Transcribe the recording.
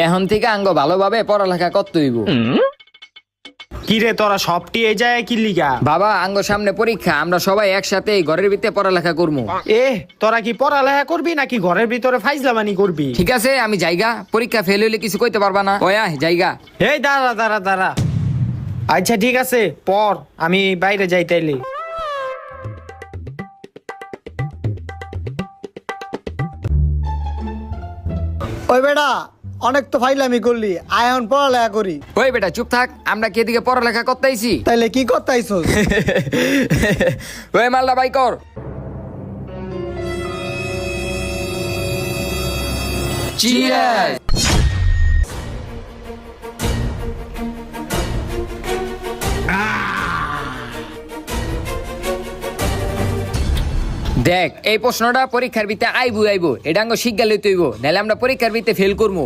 এখন থেকে আঙ্গ ভালোভাবে পড়ালেখা করতে হইব। কি রে তোরা সবটি এই যায় কি লিগা? বাবা আঙ্গ সামনে পরীক্ষা, আমরা সবাই একসাথে ঘরের ভিতরে পড়ালেখা করবো। তোরা কি পড়ালেখা করবি নাকি ঘরের ভিতরে ফাইজলামানি করবি? ঠিক আছে আমি জায়গা, পরীক্ষা ফেল হইলে কিছু কইতে পারবা না। ওয়া জায়গা। এই দাঁড়া দাঁড়া দাঁড়া। আচ্ছা ঠিক আছে পর, আমি বাইরে যাই তাইলে। ওই বেটা অনেক তো ফাইলামি করলি, আয় এখন পড়ালেখা করি। ওই বেটা চুপ থাক, আমরা কি এদিকে পড়ালেখা করতে আইছি? তাইলে কি করতে আইছস? ওই মালদা বাই কর। Cheers! দেখ এই প্রশ্নটা পরীক্ষার ভিতরে আইবো, এটা আঙ্গ শিক্ষা লইতে হইব, নাহলে আমরা পরীক্ষার ভিতরে ফেল করবো।